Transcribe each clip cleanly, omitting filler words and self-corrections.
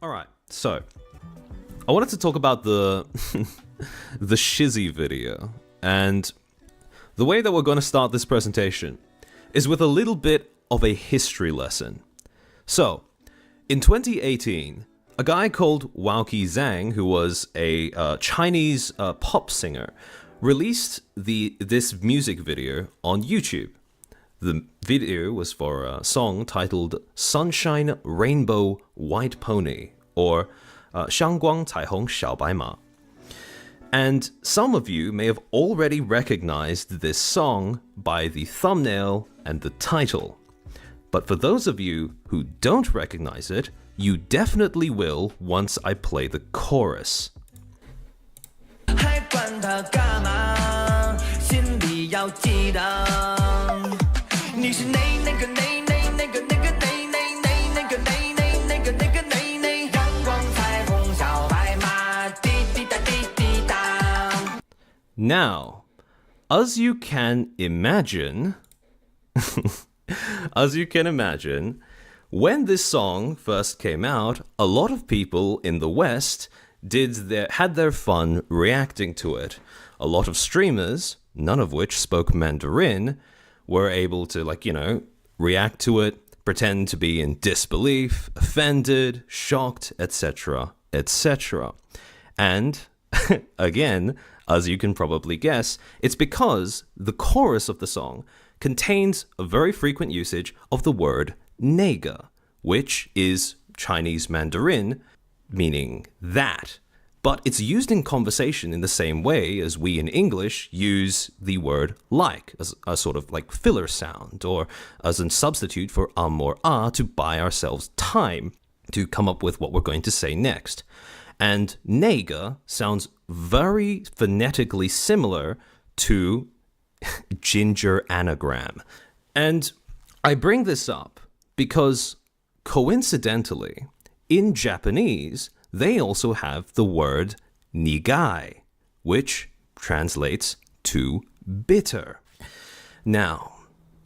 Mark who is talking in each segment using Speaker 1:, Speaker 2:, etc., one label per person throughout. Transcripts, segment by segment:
Speaker 1: Alright, so I wanted to talk about the the Shizzy video, and the way that we're going to start this presentation is with a little bit of a history lesson. So, in 2018, a guy called Wowki Zhang, who was a Chinese pop singer, released this music video on YouTube. The video was for a song titled Sunshine Rainbow White Pony, or 香光彩虹小白马. And some of you may have already recognized this song by the thumbnail and the title. But for those of you who don't recognize it, you definitely will once I play the chorus. Now, as you can imagine, when this song first came out, a lot of people in the West had their fun reacting to it. A lot of streamers, none of which spoke Mandarin, were able to, react to it, pretend to be in disbelief, offended, shocked, etc., etc. And, again, as you can probably guess, it's because the chorus of the song contains a very frequent usage of the word nega, which is Chinese Mandarin, meaning that. But it's used in conversation in the same way as we in English use the word like, as a sort of like filler sound, or as a substitute for or to buy ourselves time to come up with what we're going to say next. And nega sounds very phonetically similar to ginger anagram. And I bring this up because, coincidentally, in Japanese, they also have the word nigai, which translates to bitter. Now,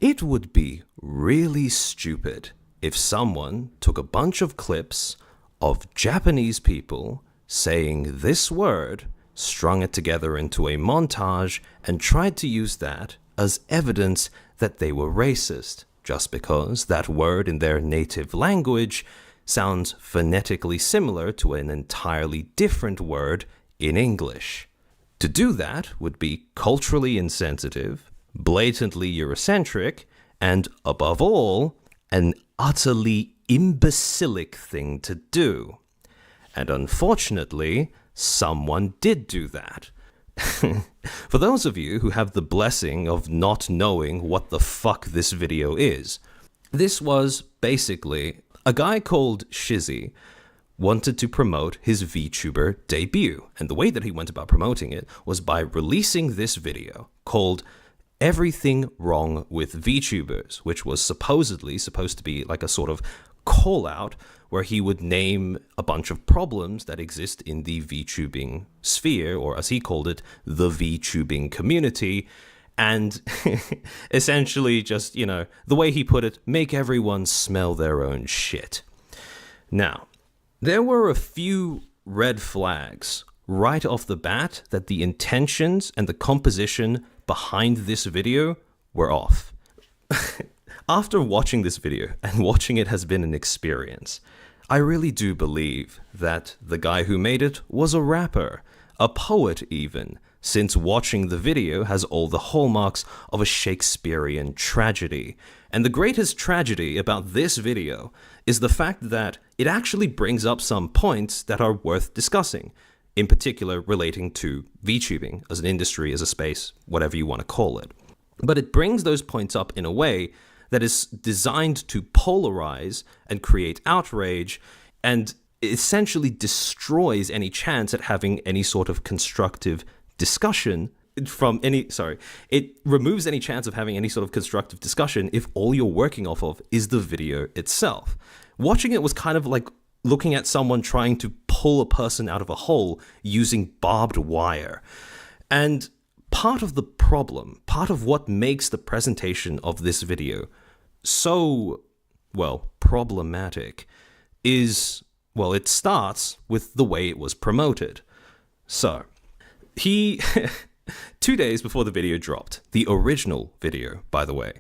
Speaker 1: it would be really stupid if someone took a bunch of clips of Japanese people saying this word, strung it together into a montage, and tried to use that as evidence that they were racist, just because that word in their native language sounds phonetically similar to an entirely different word in English. To do that would be culturally insensitive, blatantly Eurocentric, and, above all, an utterly imbecilic thing to do. And unfortunately, someone did do that. For those of you who have the blessing of not knowing what the fuck this video is, this was basically a guy called Shizzy wanted to promote his VTuber debut. And the way that he went about promoting it was by releasing this video called Everything Wrong with VTubers, which was supposedly supposed to be like a sort of call out where he would name a bunch of problems that exist in the VTubing sphere, or as he called it, the VTubing community, and essentially just, the way he put it, make everyone smell their own shit. Now, there were a few red flags right off the bat that the intentions and the composition behind this video were off. After watching this video, and watching it has been an experience, I really do believe that the guy who made it was a rapper, a poet even, since watching the video has all the hallmarks of a Shakespearean tragedy. And the greatest tragedy about this video is the fact that it actually brings up some points that are worth discussing, in particular relating to VTubing as an industry, as a space, whatever you want to call it. But it brings those points up in a way that is designed to polarize and create outrage, and essentially destroys any chance at having any sort of constructive discussion it removes any chance of having any sort of constructive discussion if all you're working off of is the video itself. Watching it was kind of like looking at someone trying to pull a person out of a hole using barbed wire. And part of the problem, part of what makes the presentation of this video so, problematic is Well, it starts with the way it was promoted. So, he 2 days before the video dropped, the original video, by the way,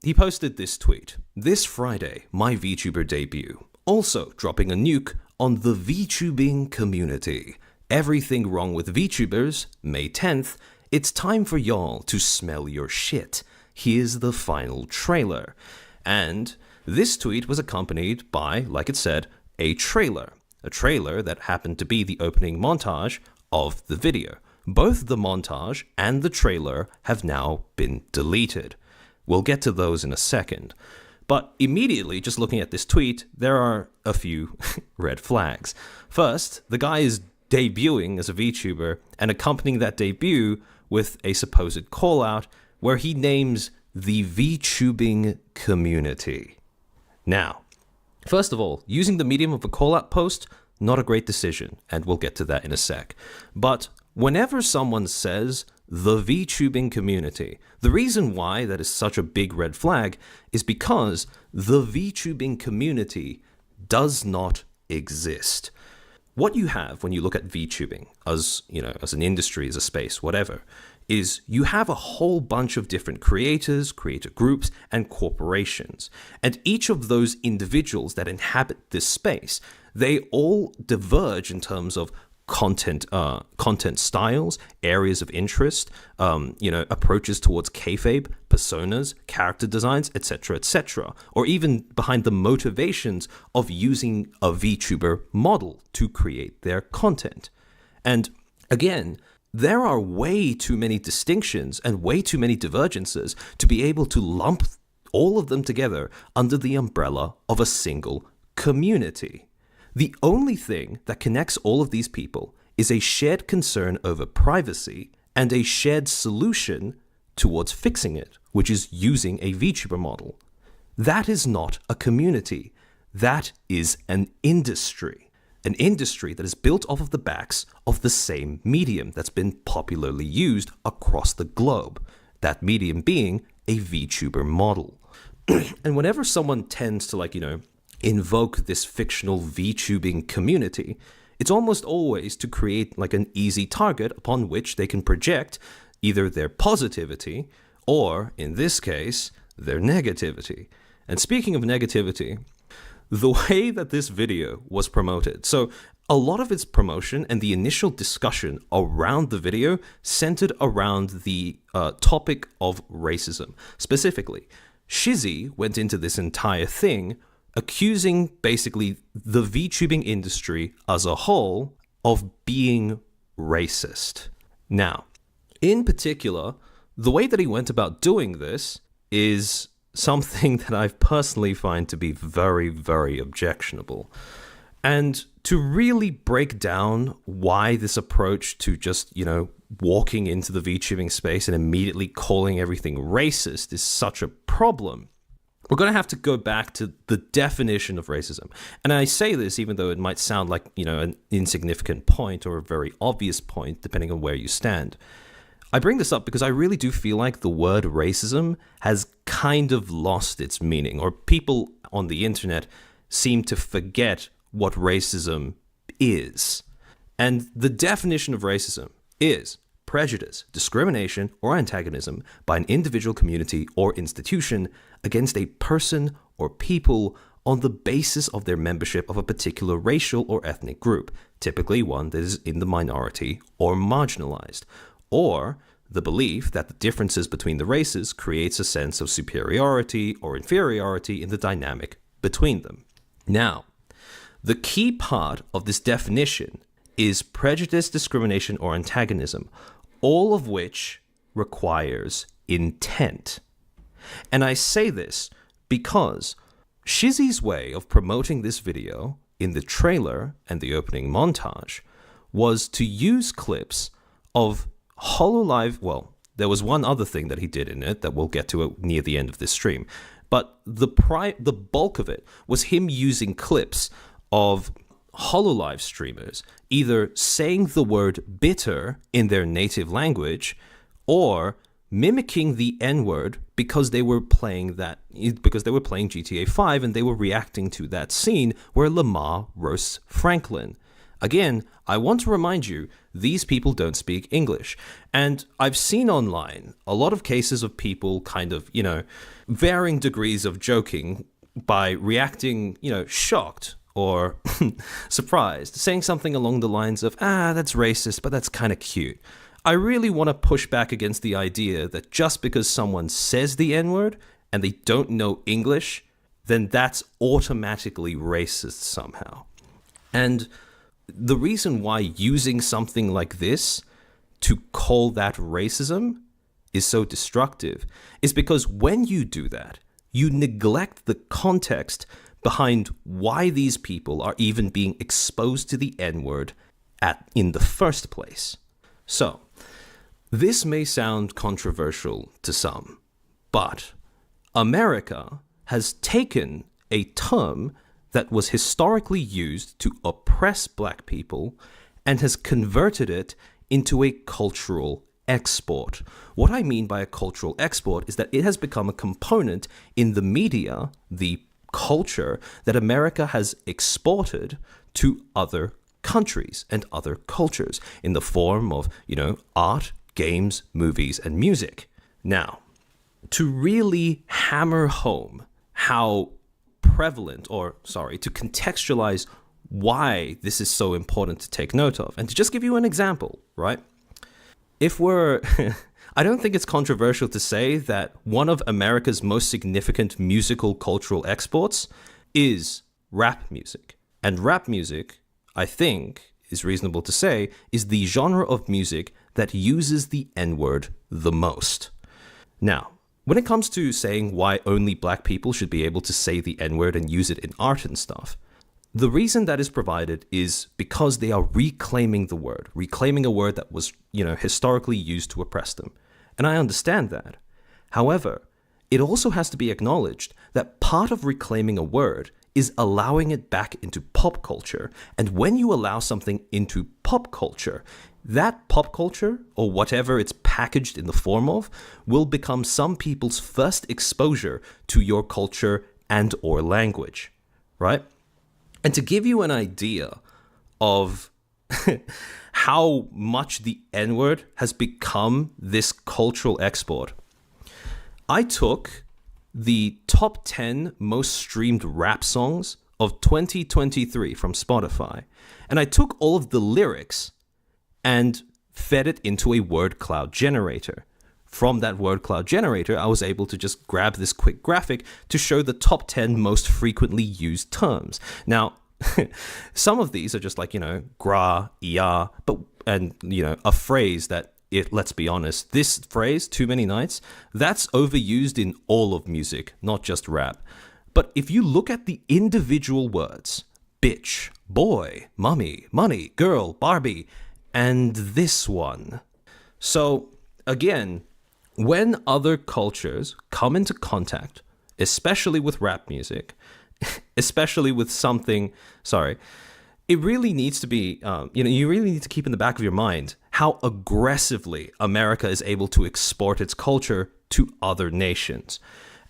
Speaker 1: he posted this tweet. This Friday, my VTuber debut. Also dropping a nuke on the VTubing community. Everything wrong with VTubers, May 10th. It's time for y'all to smell your shit. Here's the final trailer. And this tweet was accompanied by, like it said, a trailer. A trailer that happened to be the opening montage of the video. Both the montage and the trailer have now been deleted. We'll get to those in a second. But immediately, just looking at this tweet, there are a few red flags. First, the guy is debuting as a VTuber and accompanying that debut with a supposed call-out where he names the VTubing community. Now, first of all, using the medium of a call-out post, not a great decision, and we'll get to that in a sec. But whenever someone says the VTubing community, the reason why that is such a big red flag is because the VTubing community does not exist. What you have when you look at VTubing as, as an industry, as a space, whatever, is you have a whole bunch of different creators, creator groups, and corporations. And each of those individuals that inhabit this space, they all diverge in terms of content styles, areas of interest, approaches towards kayfabe, personas, character designs, etc., or even behind the motivations of using a VTuber model to create their content. And again, there are way too many distinctions and way too many divergences to be able to lump all of them together under the umbrella of a single community. The only thing that connects all of these people is a shared concern over privacy and a shared solution towards fixing it, which is using a VTuber model. That is not a community. That is an industry. An industry that is built off of the backs of the same medium that's been popularly used across the globe. That medium being a VTuber model. And whenever someone tends to invoke this fictional VTubing community, it's almost always to create an easy target upon which they can project either their positivity or, in this case, their negativity. And speaking of negativity, the way that this video was promoted, so a lot of its promotion and the initial discussion around the video centered around the topic of racism. Specifically, Shizzy went into this entire thing accusing basically the VTubing industry as a whole of being racist. Now, in particular, the way that he went about doing this is something that I personally find to be very, very objectionable. And to really break down why this approach to just, walking into the VTubing space and immediately calling everything racist is such a problem, we're going to have to go back to the definition of racism. And I say this even though it might sound like, an insignificant point or a very obvious point, depending on where you stand. I bring this up because I really do feel like the word racism has kind of lost its meaning, or people on the internet seem to forget what racism is. And the definition of racism is prejudice, discrimination, or antagonism by an individual, community, or institution against a person or people on the basis of their membership of a particular racial or ethnic group, typically one that is in the minority or marginalized, or the belief that the differences between the races creates a sense of superiority or inferiority in the dynamic between them. Now, the key part of this definition is prejudice, discrimination, or antagonism, all of which requires intent. And I say this because Shizzy's way of promoting this video in the trailer and the opening montage was to use clips of HoloLive. Well, there was one other thing that he did in it that we'll get to near the end of this stream, but the bulk of it was him using clips of HoloLive streamers either saying the word bitter in their native language or mimicking the N-word because they were playing GTA 5 and they were reacting to that scene where Lamar roasts Franklin. Again, I want to remind you, these people don't speak English. And I've seen online a lot of cases of people kind of, varying degrees of joking by reacting, shocked or surprised, saying something along the lines of, that's racist, but that's kind of cute. I really want to push back against the idea that just because someone says the N-word and they don't know English, then that's automatically racist somehow. And the reason why using something like this to call that racism is so destructive is because when you do that, you neglect the context behind why these people are even being exposed to the N-word in the first place. So, this may sound controversial to some, but America has taken a term that was historically used to oppress black people and has converted it into a cultural export. What I mean by a cultural export is that it has become a component in the media, the culture that America has exported to other countries and other cultures in the form of, art, games, movies, and music. Now, to really hammer home how prevalent, to contextualize why this is so important to take note of, and to just give you an example, right? I don't think it's controversial to say that one of America's most significant musical cultural exports is rap music. And rap music, I think, is reasonable to say, is the genre of music that uses the N-word the most. Now, when it comes to saying why only black people should be able to say the N-word and use it in art and stuff, the reason that is provided is because they are reclaiming a word that was, historically used to oppress them. And I understand that. However, it also has to be acknowledged that part of reclaiming a word is allowing it back into pop culture. And when you allow something into pop culture, that pop culture, or whatever it's packaged in the form of, will become some people's first exposure to your culture and or language, right? And to give you an idea of how much the N-word has become this cultural export, I took the top 10 most streamed rap songs of 2023 from Spotify, and I took all of the lyrics and fed it into a word cloud generator. From that word cloud generator, I was able to just grab this quick graphic to show the top 10 most frequently used terms. Now, some of these are just like, gra, ya, and a phrase that, let's be honest, this phrase, too many nights, that's overused in all of music, not just rap. But if you look at the individual words, bitch, boy, mummy, money, girl, Barbie, and this one. So again, when other cultures come into contact, especially with rap music, especially with something, it really needs to be, you really need to keep in the back of your mind how aggressively America is able to export its culture to other nations.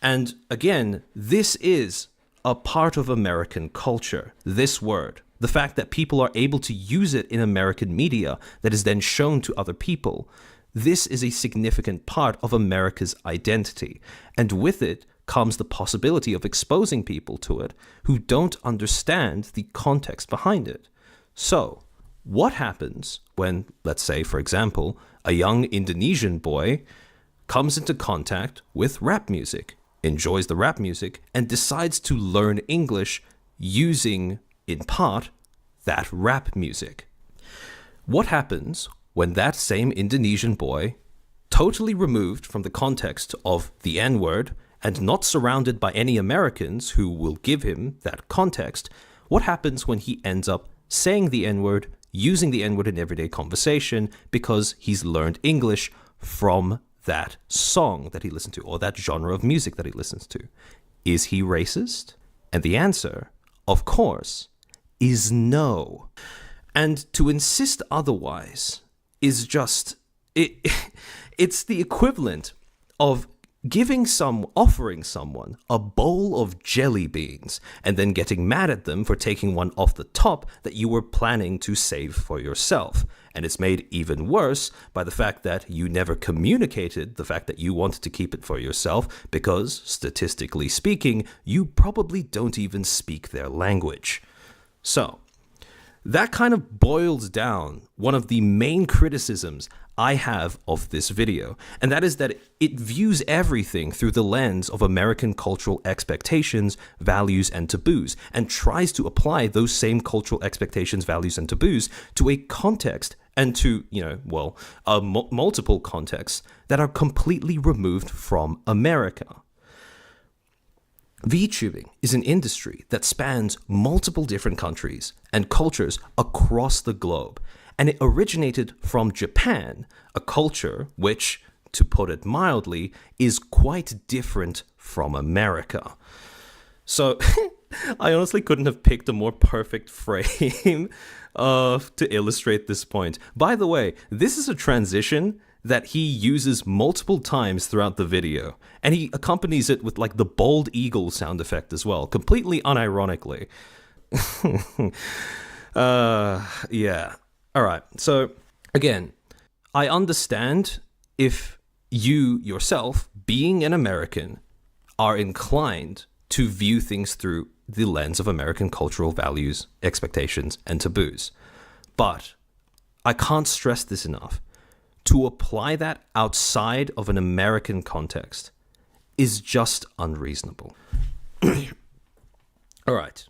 Speaker 1: And again, this is a part of American culture, this word. The fact that people are able to use it in American media that is then shown to other people. This is a significant part of America's identity. And with it comes the possibility of exposing people to it who don't understand the context behind it. So, what happens when, let's say, for example, a young Indonesian boy comes into contact with rap music, enjoys the rap music, and decides to learn English using, in part, that rap music? What happens when that same Indonesian boy, totally removed from the context of the N-word and not surrounded by any Americans who will give him that context, what happens when he ends up saying the N-word, using the N-word in everyday conversation because he's learned English from that song that he listened to or that genre of music that he listens to? Is he racist? And the answer, of course, is no. And to insist otherwise is just, It's the equivalent of offering someone a bowl of jelly beans and then getting mad at them for taking one off the top that you were planning to save for yourself. And it's made even worse by the fact that you never communicated the fact that you wanted to keep it for yourself because, statistically speaking, you probably don't even speak their language. So, that kind of boils down one of the main criticisms I have of this video, and that is that it views everything through the lens of American cultural expectations, values, and taboos, and tries to apply those same cultural expectations, values, and taboos to a context and to, multiple contexts that are completely removed from America. VTubing is an industry that spans multiple different countries and cultures across the globe, and it originated from Japan, a culture which, to put it mildly, is quite different from America. So, I honestly couldn't have picked a more perfect frame to illustrate this point. By the way, this is a transition that he uses multiple times throughout the video, and he accompanies it with like the bald eagle sound effect as well, completely unironically. Yeah. All right. So again, I understand if you yourself, being an American, are inclined to view things through the lens of American cultural values, expectations, and taboos. But I can't stress this enough. To apply that outside of an American context is just unreasonable. All right.